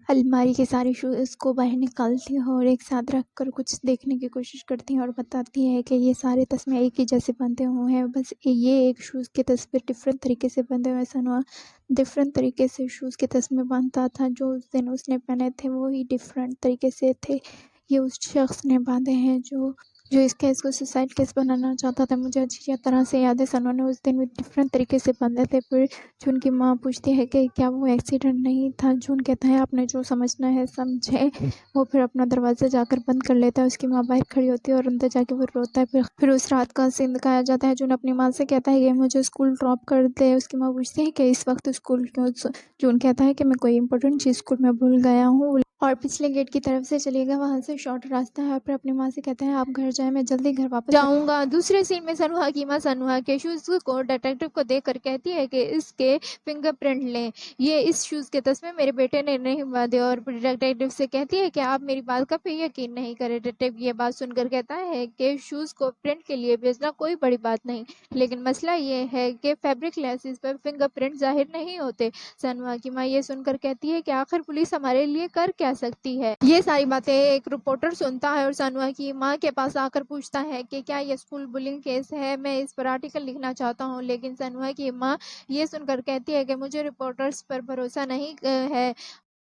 अलमारी के सारे शूज़ को बाहर निकालती है और एक साथ रख कर कुछ देखने की कोशिश करती है और बताती है कि ये सारे तस्मे एक ही जैसे बंधे हुए हैं, बस ये एक शूज़ की तस्वीर डिफरेंट तरीके से बंधे हुए हैं। सनवा डिफरेंट तरीके से शूज़ के तस्मे बांधता था, जो उस दिन उसने पहने थे वो ही डिफरेंट तरीके से थे। ये उस शख्स ने बांधे हैं जो इस केस को सुसाइड केस बनाना चाहता था। मुझे अच्छी तरह से याद है, सनवा ने उस दिन भी डिफरेंट तरीके से बांधे थे। फिर जून की माँ पूछती है कि क्या वो एक्सीडेंट नहीं था? जून कहता है आपने जो समझना है समझे। वो फिर अपना दरवाज़ा जाकर बंद कर लेता है। उसकी माँ बाहर खड़ी होती है और अंदर जाके वो रोता है। फिर उस रात का सीन दिखाया जाता है। जून अपनी माँ से कहता है कि मुझे स्कूल ड्रॉप कर दे। उसकी माँ पूछती है कि इस वक्त स्कूल क्यों? जून कहता है कि मैं कोई इंपॉर्टेंट चीज़ स्कूल में भूल गया हूँ और पिछले गेट की तरफ से चलेगा, वहाँ से शॉर्ट रास्ता है। फिर अपनी माँ से कहता है आप घर जाएं, मैं जल्दी घर वापस जाऊँगा। दूसरे सीन में सनहा की माँ सनहा के शूज़ को डिटेक्टिव को देकर कहती है कि इसके फिंगरप्रिंट लें, ये इस शूज़ के तस्मे मेरे बेटे ने नहीं बांधे। और डिटेक्टिव से कहती है कि आप मेरी बात का पे यकीन नहीं करें। डिटेक्टिव ये बात सुनकर कहता है कि शूज़ को प्रिंट के लिए भेजना कोई बड़ी बात नहीं, लेकिन मसला ये है कि फैब्रिक लेसिस पर फिंगरप्रिंट जाहिर नहीं होते। सनहा की माँ ये सुनकर कहती है कि आखिर पुलिस हमारे लिए कर क्या सकती है। ये सारी बातें एक रिपोर्टर सुनता है और सनहा की माँ के पास आकर पूछता है कि क्या ये स्कूल बुलिंग केस है, मैं इस पर आर्टिकल लिखना चाहता हूँ। लेकिन सनहा की माँ ये सुनकर कहती है कि मुझे रिपोर्टर्स पर भरोसा नहीं है।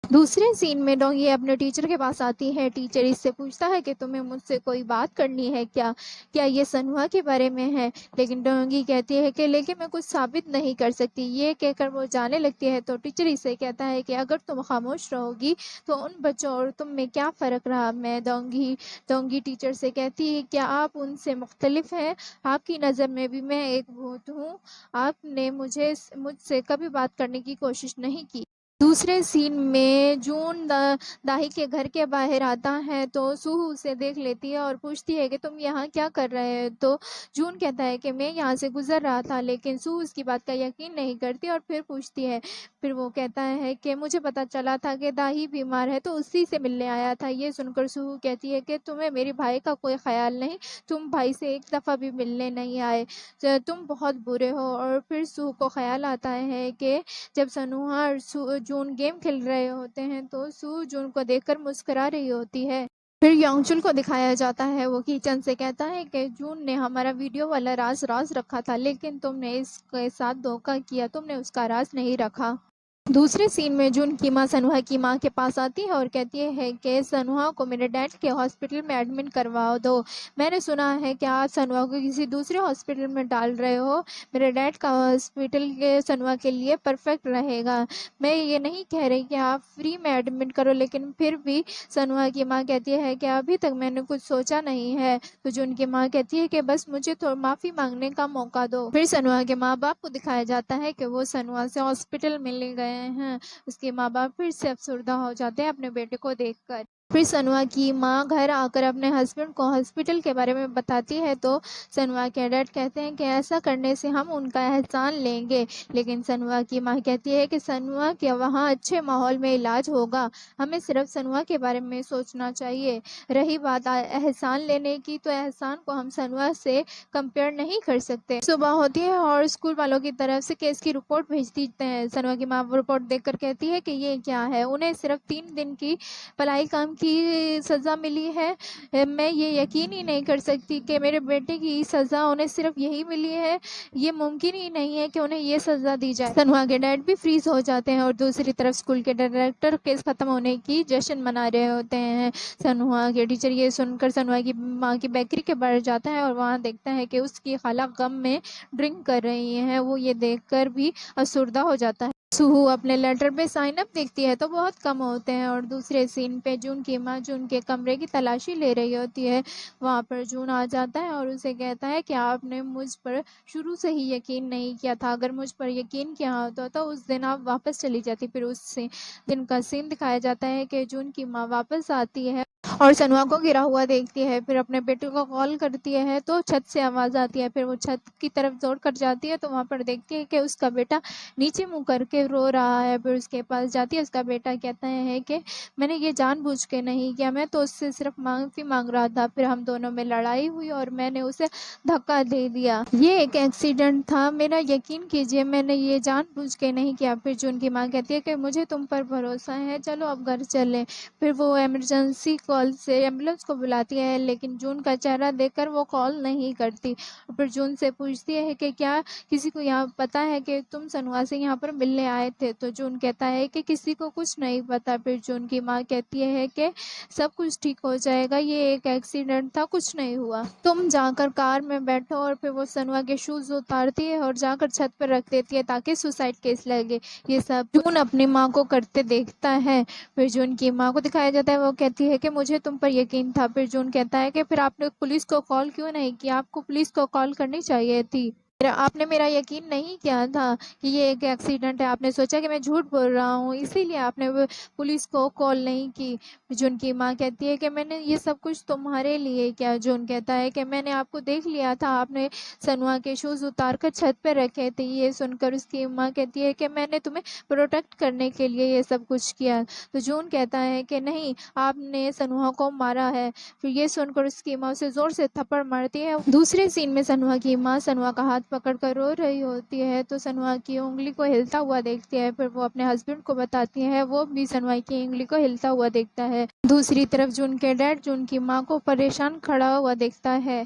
दूसरे सीन में डोंगी अपने टीचर के पास आती है। टीचर इससे पूछता है कि तुम्हें मुझसे कोई बात करनी है क्या? क्या ये सनहा के बारे में है? लेकिन डोंगी कहती है कि लेकिन मैं कुछ साबित नहीं कर सकती। ये कहकर वो जाने लगती है तो टीचर इससे कहता है कि अगर तुम खामोश रहोगी तो उन बच्चों और तुम में क्या फ़र्क रहा? मैं डोंगी टीचर से कहती है क्या आप उनसे मुख्तलिफ हैं? आपकी नज़र में भी मैं एक भूत हूँ। आपने मुझसे कभी बात करने की कोशिश नहीं की। दूसरे सीन में जून दाही के घर के बाहर आता है तो सूहू उसे देख लेती है और पूछती है कि तुम यहाँ क्या कर रहे हो? तो जून कहता है कि मैं यहाँ से गुजर रहा था। लेकिन सूहू उसकी बात का यकीन नहीं करती और फिर पूछती है। फिर वो कहता है कि मुझे पता चला था कि दाही बीमार है तो उसी से मिलने आया था। ये सुनकर सूहू कहती है कि तुम्हें मेरे भाई का कोई ख्याल नहीं, तुम भाई से एक दफ़ा भी मिलने नहीं आए, तुम बहुत बुरे हो। और फिर सूहू को ख्याल आता है कि जब सनूहा और जून गेम खेल रहे होते हैं तो सू जून को देखकर मुस्कुरा रही होती है। फिर योंगचुल को दिखाया जाता है। वो किचन से कहता है कि जून ने हमारा वीडियो वाला राज रखा था, लेकिन तुमने इसके साथ धोखा किया, तुमने उसका राज नहीं रखा। दूसरे सीन में जून की माँ सनहा की माँ के पास आती है और कहती है कि सनहा को मेरे डैड के हॉस्पिटल में एडमिट करवा दो। मैंने सुना है कि आप सनहा को किसी दूसरे हॉस्पिटल में डाल रहे हो। मेरे डैड का हॉस्पिटल के सनहा के लिए परफेक्ट रहेगा। मैं ये नहीं कह रही कि आप फ्री में एडमिट करो, लेकिन फिर भी सनहा की माँ कहती है कि अभी तक मैंने कुछ सोचा नहीं है। तो जून की माँ कहती है कि बस मुझे तो माफ़ी मांगने का मौका दो। फिर सनहा के माँ बाप को दिखाया जाता है कि वो सनहा से हॉस्पिटल में ले गए हैं। उसके माँ बाप फिर से अफसरदा हो जाते हैं अपने बेटे को देखकर। फिर सनहा की माँ घर आकर अपने हस्बैंड को हॉस्पिटल के बारे में बताती है तो सनहा के डैड कहते हैं कि ऐसा करने से हम उनका एहसान लेंगे। लेकिन सनहा की माँ कहती है कि सनहा के वहाँ अच्छे माहौल में इलाज होगा, हमें सिर्फ सनहा के बारे में सोचना चाहिए। रही बात एहसान लेने की, तो एहसान को हम सनहा से कंपेयर नहीं कर सकते। सुबह होती है और स्कूल वालों की तरफ से केस की रिपोर्ट भेज देते हैं। सनहा की माँ रिपोर्ट देखकर कहती है कि ये क्या है? उन्हें सिर्फ 3 दिन की पलाई काम की सज़ा मिली है। मैं ये यकीन ही नहीं कर सकती कि मेरे बेटे की सज़ा उन्हें सिर्फ यही मिली है। ये मुमकिन ही नहीं है कि उन्हें ये सज़ा दी जाए। सनहा के डैड भी फ्रीज हो जाते हैं और दूसरी तरफ स्कूल के डायरेक्टर केस खत्म होने की जश्न मना रहे होते हैं। सनहा के टीचर ये सुनकर सनहा की माँ की बेकरी के बाहर जाता है और वहाँ देखता है कि उसकी खाला गम में ड्रिंक कर रही हैं। वो ये देखकर भी अफसरदा हो जाता है। सूहू अपने लेटर पे साइन अप देखती है तो बहुत कम होते हैं और दूसरे सीन पे जून की माँ जून के कमरे की तलाशी ले रही होती है। वहाँ पर जून आ जाता है और उसे कहता है कि आपने मुझ पर शुरू से ही यकीन नहीं किया था, अगर मुझ पर यकीन किया होता तो उस दिन आप वापस चली जाती। फिर उस दिन का सीन दिखाया जाता है कि जून की माँ वापस आती है और सनहा को गिरा हुआ देखती है। फिर अपने बेटे को कॉल करती है तो छत से आवाज़ आती है। फिर वो छत की तरफ दौड़ कर जाती है तो वहाँ पर देखती है कि उसका बेटा नीचे मुँह करके के रो रहा है। फिर उसके पास जाती है, उसका बेटा कहता है कि मैंने ये जानबूझ के नहीं किया, मैं तो उससे सिर्फ माफ़ी माँग रहा था। फिर हम दोनों में लड़ाई हुई और मैंने उसे धक्का दे दिया। ये एक एक्सीडेंट था, मेरा यकीन कीजिए मैंने ये जानबूझ के नहीं किया। फिर जून की माँ कहती है कि मुझे तुम पर भरोसा है, चलो अब घर चलें। फिर वो इमरजेंसी कॉल से एम्बुलेंस को बुलाती है, लेकिन जून का चेहरा देखकर वो कॉल नहीं करती। फिर जून से पूछती है कि क्या किसी को यहाँ पता है कि तुम सनुआ से यहाँ पर मिलने आए थे? तो जून कहता है कि किसी को कुछ नहीं पता। फिर जून की माँ कहती है कि सब कुछ ठीक हो जाएगा, ये एक एक्सीडेंट था, कुछ नहीं हुआ। तुम जाकर कार में बैठो। और फिर वो सनुआ के शूज़ उतारती है और जाकर छत पर रख देती है ताकि सुसाइड केस लगे। ये सब जून अपनी माँ को करते देखता है। फिर जून की माँ को दिखाया जाता है, वो कहती है कि मुझे तुम पर यकीन था। फिर जून कहता है कि फिर आपने पुलिस को कॉल क्यों नहीं किया? आपको पुलिस को कॉल करनी चाहिए थी। फिर आपने मेरा यकीन नहीं किया था कि ये एक एक्सीडेंट है। आपने सोचा कि मैं झूठ बोल रहा हूँ, इसीलिए आपने वो पुलिस को कॉल नहीं की। जून की माँ कहती है कि मैंने ये सब कुछ तुम्हारे लिए किया। जून कहता है कि मैंने आपको देख लिया था, आपने सनुआ के शूज़ उतार कर छत पे रखे थे। ये सुनकर उसकी माँ कहती है कि मैंने तुम्हें प्रोटेक्ट करने के लिए ये सब कुछ किया। तो जून कहता है कि नहीं, आपने सनुआ को मारा है। फिर ये सुनकर उसकी माँ उसे ज़ोर से थप्पड़ मारती है। दूसरे सीन में सनुआ की माँ सनुआ का हाथ पकड़कर रो रही होती है, तो सनुआ की उंगली को हिलता हुआ देखती है। फिर वो अपने हस्बैंड को बताती है, वो भी सनुआ की उंगली को हिलता हुआ देखता है। दूसरी तरफ जून के डैड जून की माँ को परेशान खड़ा हुआ देखता है।